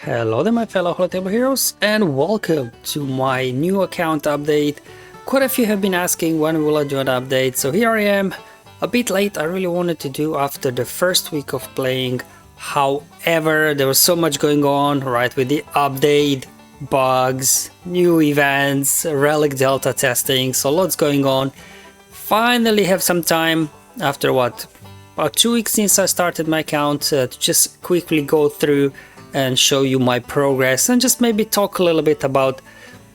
Hello there my fellow Holotable heroes, and welcome to my new account update. Quite a few have been asking when will I do an update, so here I am. A bit late, I really wanted to do after the first week of playing. However, there was so much going on, right, with the update, bugs, new events, relic delta testing, so lots going on. Finally have some time after about 2 weeks since I started my account to just quickly go through and show you my progress and just maybe talk a little bit about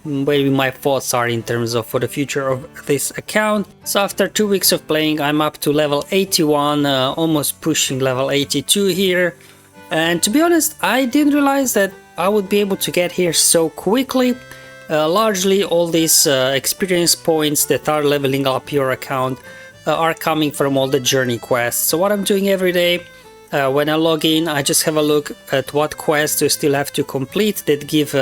maybe my thoughts are in terms of for the future of this account. So after 2 weeks of playing, I'm up to level 81, almost pushing level 82 here. And to be honest, I didn't realize that I would be able to get here so quickly. Largely all these experience points that are leveling up your account are coming from all the journey quests. So what I'm doing every day, when I log in, I just have a look at what quests you still have to complete that give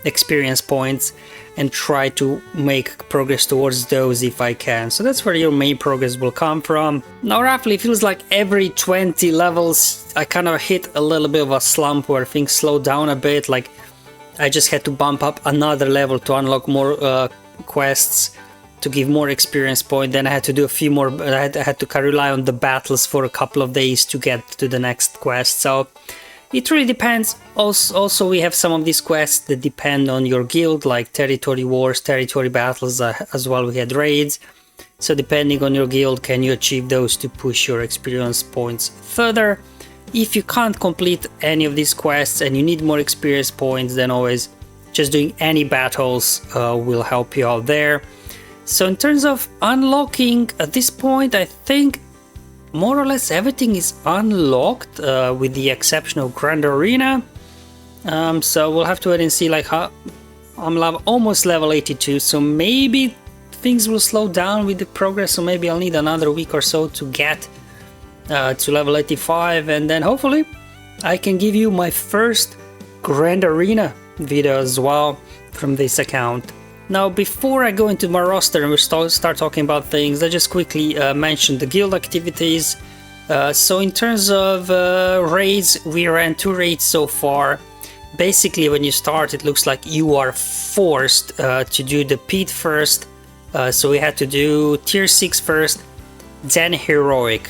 experience points and try to make progress towards those if I can. So that's where your main progress will come from. Now roughly it feels like every 20 levels I kind of hit a little bit of a slump where things slow down a bit, like I just had to bump up another level to unlock more quests to give more experience point. Then I had to do a few more, I had to rely on the battles for a couple of days to get to the next quest. So it really depends. Also we have some of these quests that depend on your guild, like territory wars, territory battles, as well we had raids. So depending on your guild, can you achieve those to push your experience points further. If you can't complete any of these quests and you need more experience points, then always just doing any battles will help you out there. So in terms of unlocking, at this point I think more or less everything is unlocked with the exception of Grand Arena. So we'll have to wait and see, like how I'm almost level 82, so maybe things will slow down with the progress, so maybe I'll need another week or so to get to level 85, and then hopefully I can give you my first Grand Arena video as well from this account. Now, before I go into my roster and we start talking about things, I just quickly mention the guild activities. So in terms of raids, we ran 2 raids so far. Basically, when you start, it looks like you are forced to do the pit first. So we had to do tier 6 first, then heroic.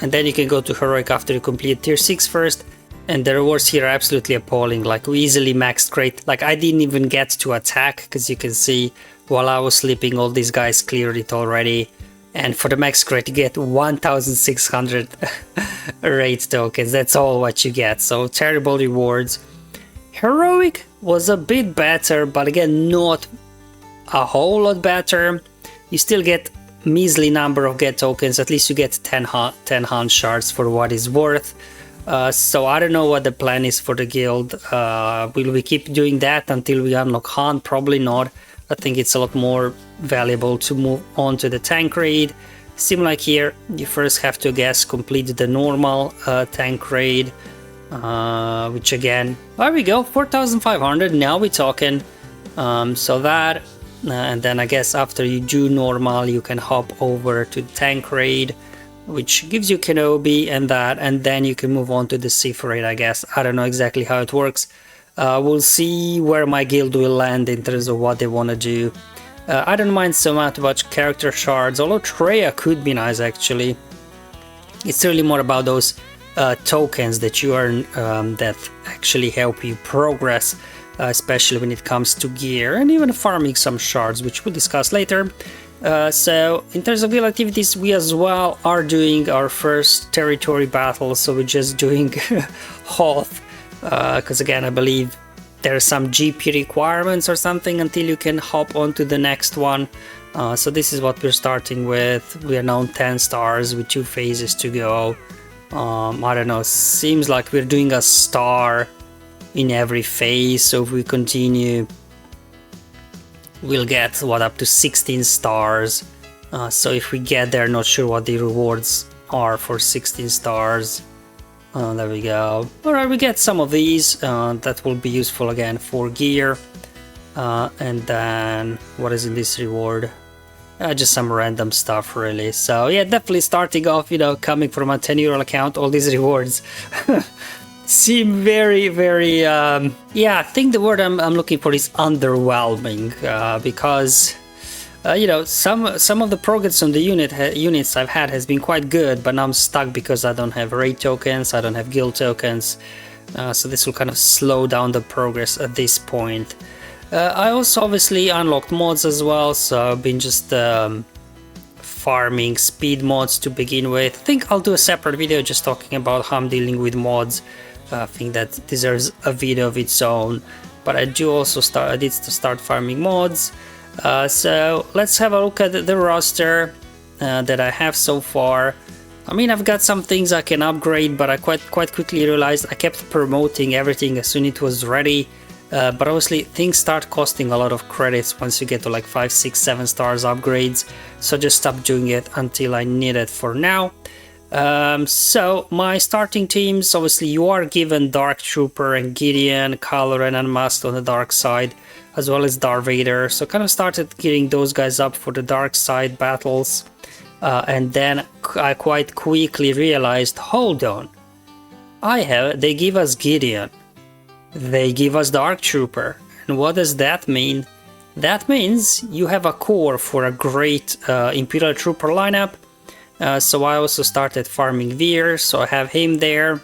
And then you can go to heroic after you complete tier 6 first. And the rewards here are absolutely appalling. Like, we easily maxed crate. Like, I didn't even get to attack, because you can see while I was sleeping all these guys cleared it already. And for the max crate you get 1600 raid tokens. That's all what you get, so terrible rewards. Heroic was a bit better, but again not a whole lot better. You still get measly number of get tokens. At least you get 10 hunt shards for what it's worth. So I don't know what the plan is for the guild. Will we keep doing that until we unlock hunt? Probably not. I think it's a lot more valuable to move on to the tank raid. Seem like here you first have to, I guess, complete the normal tank raid, which again, there we go, 4500. Now we're talking. So that, and then I guess after you do normal you can hop over to tank raid, which gives you Kenobi and that, and then you can move on to the Sith raid, I guess. I don't know exactly how it works. We'll see where my guild will land in terms of what they want to do. I don't mind so much character shards, although Treya could be nice actually. It's really more about those tokens that you earn that actually help you progress, especially when it comes to gear and even farming some shards, which we'll discuss later. So in terms of guild activities, we as well are doing our first territory battle, so we're just doing Hoth, because again I believe there are some GP requirements or something until you can hop onto the next one. So this is what we're starting with. We are now on 10 stars with 2 phases to go. I don't know, seems like we're doing a star in every phase, so if we continue we'll get up to 16 stars. So if we get there, not sure what the rewards are for 16 stars. There we go. Alright, we get some of these that will be useful again for gear. And then what is in this reward? Just some random stuff really. So yeah, definitely starting off, you know, coming from a €10 account, all these rewards seem very, very, yeah, I think the word I'm looking for is underwhelming, because, you know, some of the progress on the units I've had has been quite good, but now I'm stuck because I don't have raid tokens, I don't have guild tokens, so this will kind of slow down the progress at this point. I also obviously unlocked mods as well, so I've been just farming speed mods to begin with. I think I'll do a separate video just talking about how I'm dealing with mods. I think that deserves a video of its own, but I do also start farming mods. So let's have a look at the roster that I have so far. I mean, I've got some things I can upgrade, but I quite quickly realized I kept promoting everything as soon as it was ready. But obviously things start costing a lot of credits once you get to like 5, 6, 7 stars upgrades, so just stop doing it until I need it for now. So my starting teams, obviously you are given Dark Trooper and Gideon, Kylo Ren and Unmasked on the dark side, as well as Darth Vader, so kind of started getting those guys up for the dark side battles, and then I quite quickly realized, hold on, they give us Gideon. They give us Dark Trooper. And what does that mean? That means you have a core for a great Imperial Trooper lineup. So I also started farming Veer, so I have him there.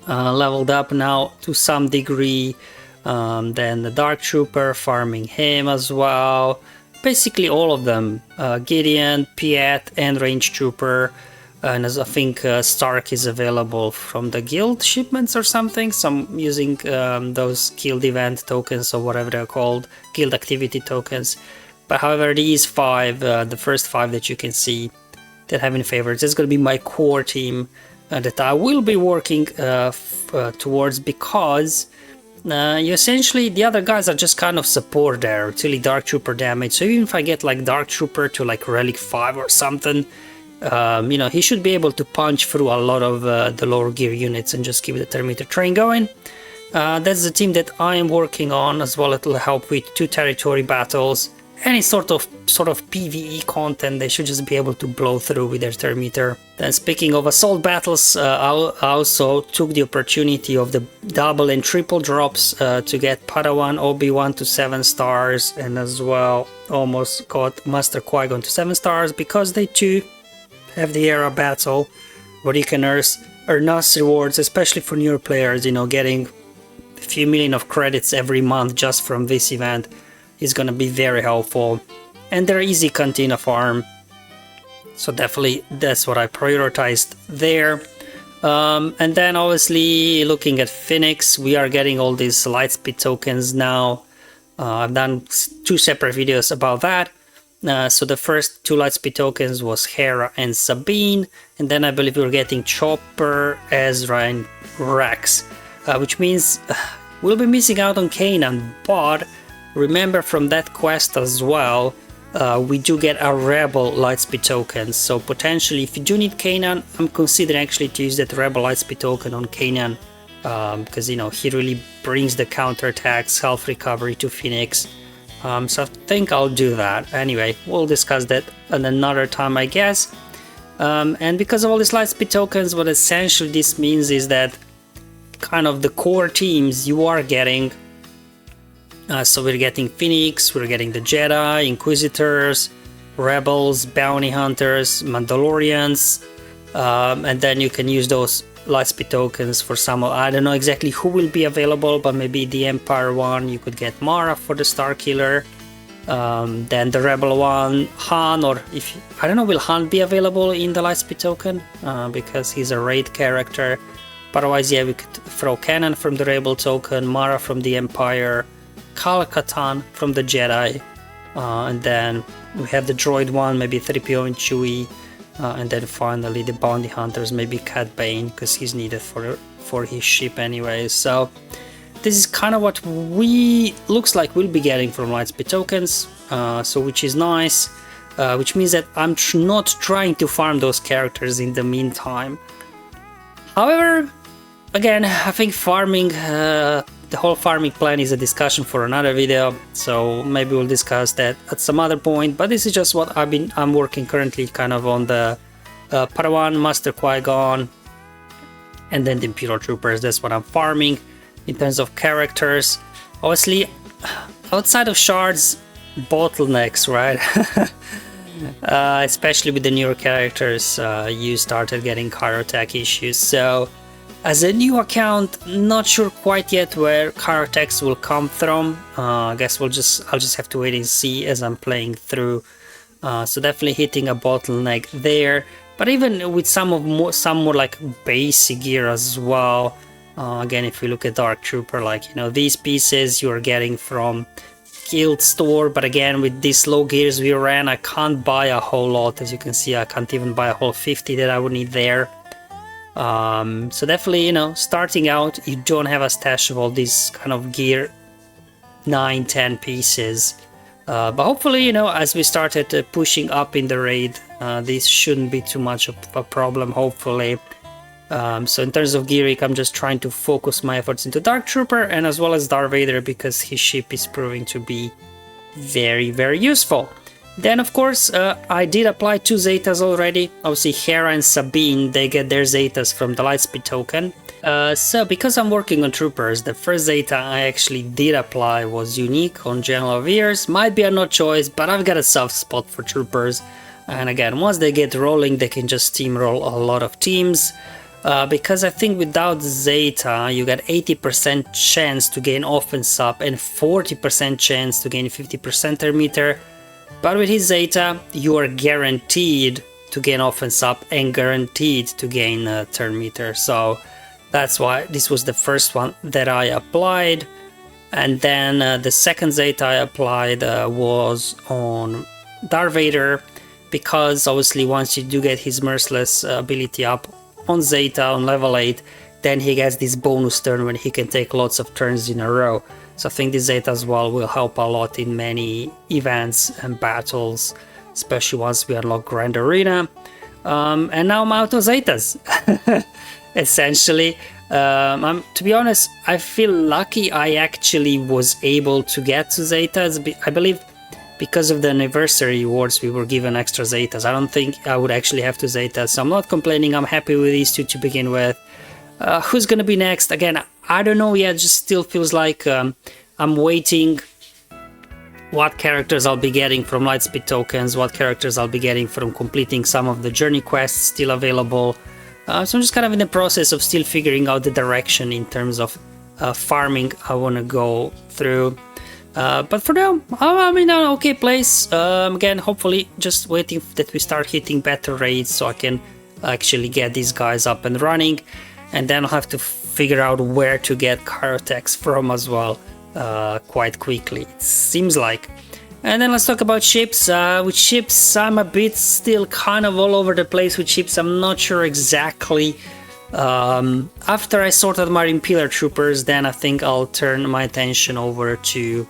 Leveled up now to some degree. Then the Dark Trooper, farming him as well. Basically all of them. Gideon, Piet and Range Trooper. And as I think Stark is available from the guild shipments or something, so I'm using those guild event tokens or whatever they're called, guild activity tokens. But however, these 5, the first 5 that you can see that have been favorites, is going to be my core team that I will be working towards, because essentially the other guys are just kind of support there, really Dark Trooper damage. So even if I get like Dark Trooper to like Relic 5 or something, you know, he should be able to punch through a lot of the lower gear units and just keep the Terminator train going. That's the team that I am working on, as well. It'll help with 2 territory battles, any sort of PvE content. They should just be able to blow through with their Terminator. Then speaking of assault battles, I also took the opportunity of the double and triple drops to get Padawan Obi-Wan to 7 stars, and as well almost got Master Qui-Gon to 7 stars, because they too have the era battle where you can earn nice rewards, especially for newer players. You know, getting a few million of credits every month just from this event is gonna be very helpful, and they're easy cantina farm, so definitely that's what I prioritized there. And then obviously looking at Phoenix, we are getting all these lightspeed tokens now. I've done 2 separate videos about that. So the first 2 lightspeed tokens was Hera and Sabine, and then I believe we're getting Chopper, Ezra and Rex, which means we'll be missing out on Kanan, but remember from that quest as well, we do get a Rebel lightspeed token, so potentially if you do need Kanan, I'm considering actually to use that Rebel lightspeed token on Kanan, because you know, he really brings the counterattacks, health recovery to Phoenix. So I think I'll do that. Anyway, we'll discuss that at another time, I guess. And because of all these lightspeed tokens, what essentially this means is that kind of the core teams you are getting. So we're getting Phoenix, we're getting the Jedi, Inquisitors, Rebels, Bounty Hunters, Mandalorians, and then you can use those lightspeed tokens for some. I don't know exactly who will be available, but maybe the Empire one you could get Mara for the Star Killer, then the Rebel one Han, or if I don't know, will Han be available in the lightspeed token because he's a raid character. But otherwise, yeah, we could throw Kanan from the Rebel token, Mara from the Empire, Kal-Katan from the Jedi, and then we have the droid one, maybe 3PO and Chewie. And then finally the bounty hunters, maybe Cad Bane, because he's needed for his ship anyway. So this is kind of what looks like we'll be getting from lightspeed tokens, so which is nice, which means that I'm not trying to farm those characters in the meantime. However, again, I think farming, the whole farming plan is a discussion for another video, so maybe we'll discuss that at some other point. But this is just what I'm working currently, kind of on the Padawan, Master Qui-Gon, and then the Imperial Troopers, that's what I'm farming. In terms of characters, obviously, outside of shards, bottlenecks, right? Especially with the newer characters, you started getting car attack issues. So, as a new account, not sure quite yet where car attacks will come from. I guess I'll just have to wait and see as I'm playing through. So definitely hitting a bottleneck there. But even with some more like basic gear as well. Again, if we look at Dark Trooper, like, you know, these pieces you're getting from Guild Store, but again, with these low gears we ran, I can't buy a whole lot. As you can see, I can't even buy a whole 50 that I would need there. So definitely, you know, starting out, you don't have a stash of all these kind of gear, 9-10 pieces. But hopefully, you know, as we started pushing up in the raid, this shouldn't be too much of a problem, hopefully. So in terms of gearing, I'm just trying to focus my efforts into Dark Trooper and as well as Darth Vader, because his ship is proving to be very, very useful. Then, of course, I did apply 2 Zetas already. Obviously, Hera and Sabine, they get their Zetas from the Lightspeed token. So, because I'm working on Troopers, the first Zeta I actually did apply was unique on General Veers. Might be a no choice, but I've got a soft spot for Troopers. And again, once they get rolling, they can just steamroll a lot of teams. Because I think without Zeta, you got 80% chance to gain offense up and 40% chance to gain 50% turn meter. But with his Zeta, you are guaranteed to gain offense up and guaranteed to gain turn meter. So that's why this was the first one that I applied. And then the second Zeta I applied was on Darth Vader, because obviously once you do get his Merciless ability up on Zeta on level 8, then he gets this bonus turn when he can take lots of turns in a row. So I think this Zeta as well will help a lot in many events and battles, especially once we unlock Grand Arena. And now I'm out of Zetas, essentially. To be honest, I feel lucky I actually was able to get to Zetas. I believe because of the anniversary rewards we were given extra Zetas. I don't think I would actually have 2 Zetas, so I'm not complaining. I'm happy with these 2 to begin with. Who's gonna be next? Again, I don't know yet. It just still feels like I'm waiting what characters I'll be getting from Lightspeed tokens, what characters I'll be getting from completing some of the journey quests still available. So I'm just kind of in the process of still figuring out the direction in terms of farming I want to go through. But for now, I'm in an okay place. Again, hopefully just waiting that we start hitting better raids so I can actually get these guys up and running. And then I'll have to figure out where to get car attacks from as well quite quickly, it seems like. And then let's talk about ships. With ships, I'm a bit still kind of all over the place with ships. I'm not sure exactly. After I sort out my Imperial Troopers, then I think I'll turn my attention over to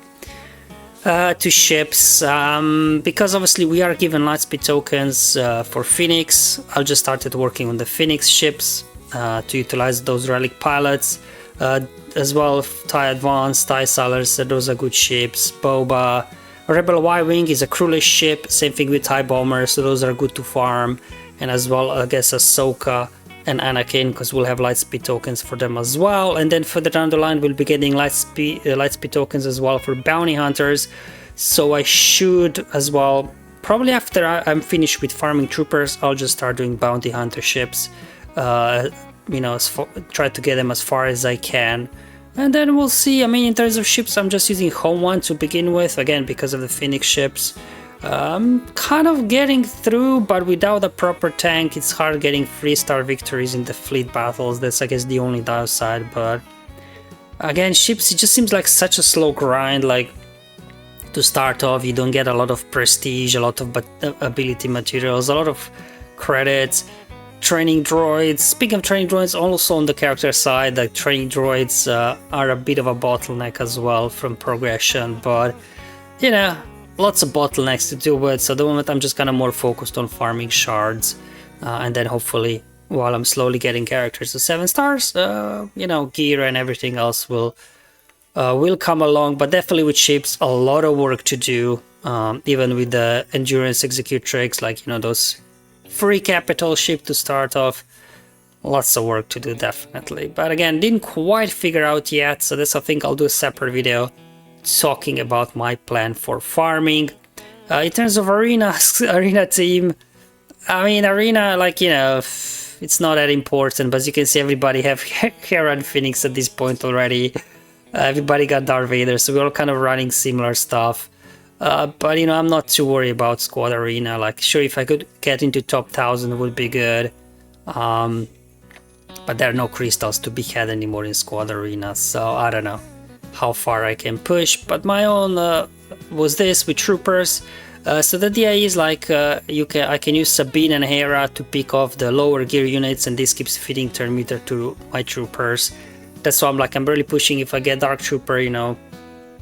ships, because obviously we are given Lightspeed tokens for Phoenix. I'll just started working on the Phoenix ships to utilize those relic pilots, as well TIE Advance, TIE Salers, those are good ships. Boba, Rebel Y-Wing is a crewless ship, same thing with TIE Bombers, so those are good to farm. And as well, I guess Ahsoka and Anakin, because we'll have Lightspeed tokens for them as well. And then further down the line, we'll be getting Lightspeed tokens as well for Bounty Hunters. So I should as well, probably after I'm finished with farming Troopers, I'll just start doing Bounty Hunter ships. You know, try to get them as far as I can. And then we'll see. I mean, in terms of ships, I'm just using Home 1 to begin with, again, because of the Phoenix ships. Kind of getting through, but without a proper tank, it's hard getting 3-star victories in the fleet battles. That's, I guess, the only downside. But again, ships, it just seems like such a slow grind. Like, to start off, you don't get a lot of prestige, a lot of ability materials, a lot of credits. Training droids. Speaking of training droids, also on the character side, the training droids are a bit of a bottleneck as well from progression, but you know, lots of bottlenecks to deal with. So at the moment I'm just kind of more focused on farming shards, and then hopefully while I'm slowly getting characters to 7 stars, you know, gear and everything else will come along. But definitely with ships, a lot of work to do, even with the endurance execute tricks, like, you know, those free capital ship to start off. lots of work to do, definitely. But again, didn't quite figure out yet, so this I think I'll do a separate video talking about my plan for farming. In terms of arena team, I mean, arena, like, you know, it's not that important, but as you can see, everybody have Hera and Phoenix at this point already. Everybody got Darth Vader, so we're all kind of running similar stuff. But, you know, I'm not too worried about squad arena. Like, sure, if I could get into top 1000 would be good. But there are no crystals to be had anymore in squad arena, so I don't know how far I can push. But my own was this with troopers. So the idea is like I can use Sabine and Hera to pick off the lower gear units, and this keeps feeding turn meter to my troopers. That's why I'm really pushing. If I get Dark Trooper, you know,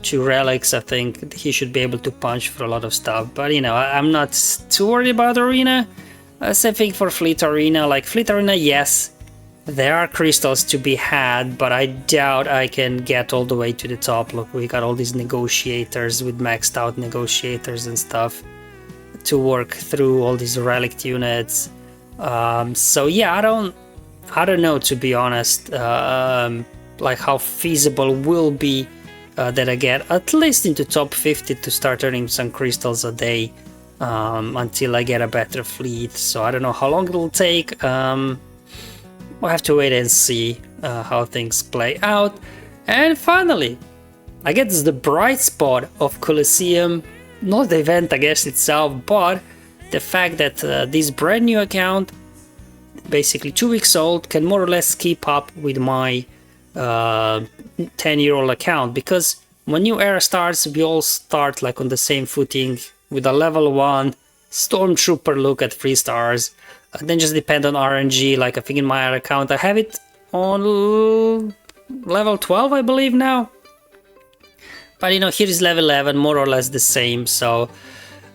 2 relics, I think he should be able to punch for a lot of stuff. But you know, I'm not too worried about arena. Same thing for Fleet Arena. Like Fleet Arena, yes, there are crystals to be had, but I doubt I can get all the way to the top. Look, we got all these negotiators with maxed out negotiators and stuff to work through all these relic units. So yeah, I don't know, to be honest, like how feasible will be that I get at least into top 50 to start earning some crystals a day until I get a better fleet. So I don't know how long it'll take. We'll have to wait and see how things play out. And finally, I guess the bright spot of Colosseum, not the event I guess itself, but the fact that this brand new account, basically 2 weeks old, can more or less keep up with my 10-year-old account. Because when new era starts, we all start like on the same footing with a level 1 Stormtrooper look at 3 stars. Then just depend on RNG. Like I think in my other account I have it on level 12, I believe now. But you know, here is level 11, more or less the same. So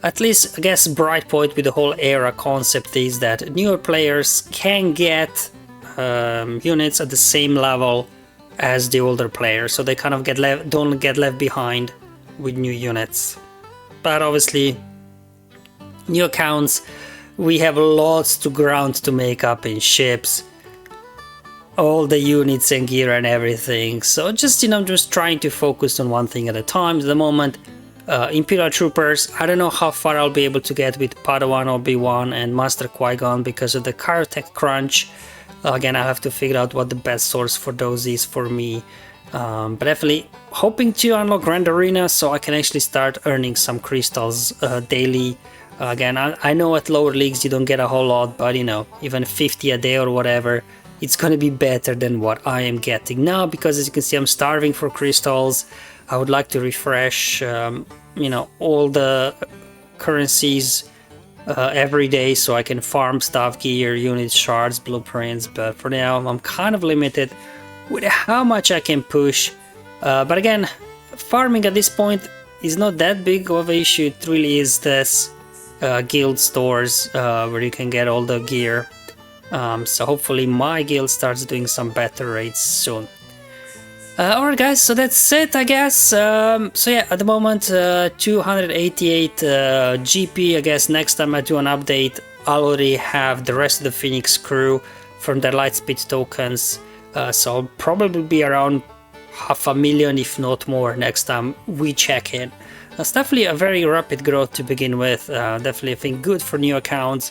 at least I guess bright point with the whole era concept is that newer players can get units at the same level as the older players, so they kind of don't get left behind with new units. But obviously, new accounts, we have lots to ground to make up in ships, all the units and gear and everything. So just, you know, just trying to focus on one thing at a time at the moment. Imperial Troopers, I don't know how far I'll be able to get with Padawan, Obi-Wan and Master Qui-Gon because of the Cryotech crunch. Again, I have to figure out what the best source for those is for me. But definitely hoping to unlock Grand Arena so I can actually start earning some crystals daily. Again, I know at lower leagues you don't get a whole lot, but you know, even 50 a day or whatever, it's going to be better than what I am getting now, because as you can see, I'm starving for crystals. I would like to refresh, you know, all the currencies every day so I can farm stuff, gear, units, shards, blueprints. But for now, I'm kind of limited with how much I can push. But again, farming at this point is not that big of an issue. It really is this guild stores where you can get all the gear. So hopefully my guild starts doing some better rates soon. Alright guys, so that's it, I guess. So yeah, at the moment 288 GP. I guess next time I do an update I'll already have the rest of the Phoenix crew from their Lightspeed tokens. So I'll probably be around 500,000 if not more next time we check in. That's definitely a very rapid growth to begin with. Definitely I think good for new accounts.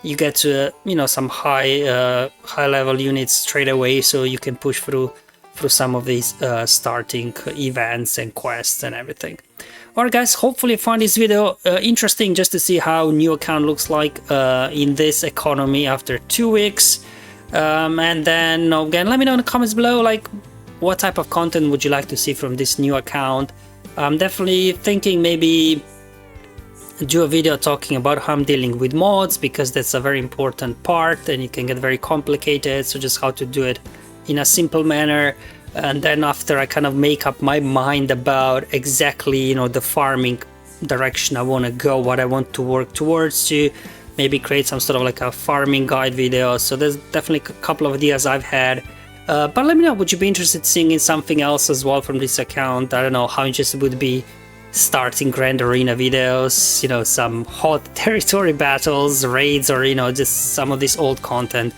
You get to, you know, some high level units straight away, so you can push through some of these starting events and quests and everything. Alright guys, hopefully you find this video interesting just to see how new account looks like in this economy after 2 weeks. And then again, let me know in the comments below, like, what type of content would you like to see from this new account. I'm definitely thinking maybe do a video talking about how I'm dealing with mods, because that's a very important part and it can get very complicated. So just how to do it in a simple manner, and then after I kind of make up my mind about exactly, you know, the farming direction I want to go, what I want to work towards, to maybe create some sort of like a farming guide video. So there's definitely a couple of ideas I've had, but let me know, would you be interested in seeing something else as well from this account? I don't know how interested would be starting Grand Arena videos, you know, some hot territory battles, raids, or, you know, just some of this old content.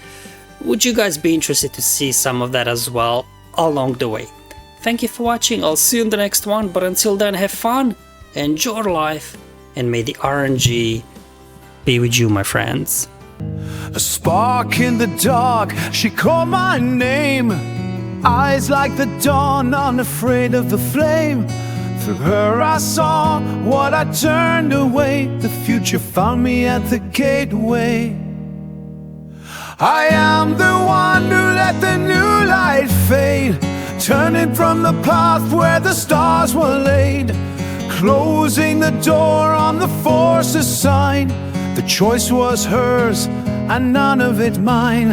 would you guys be interested to see some of that as well along the way? Thank you for watching, I'll see you in the next one, but until then, have fun, enjoy life, and may the RNG be with you, my friends. A spark in the dark, she called my name. Eyes like the dawn, unafraid of the flame. Through her I saw what I turned away. The future found me at the gateway. I am the one who let the new light fade, turning from the path where the stars were laid, closing the door on the force's sign. The choice was hers and none of it mine.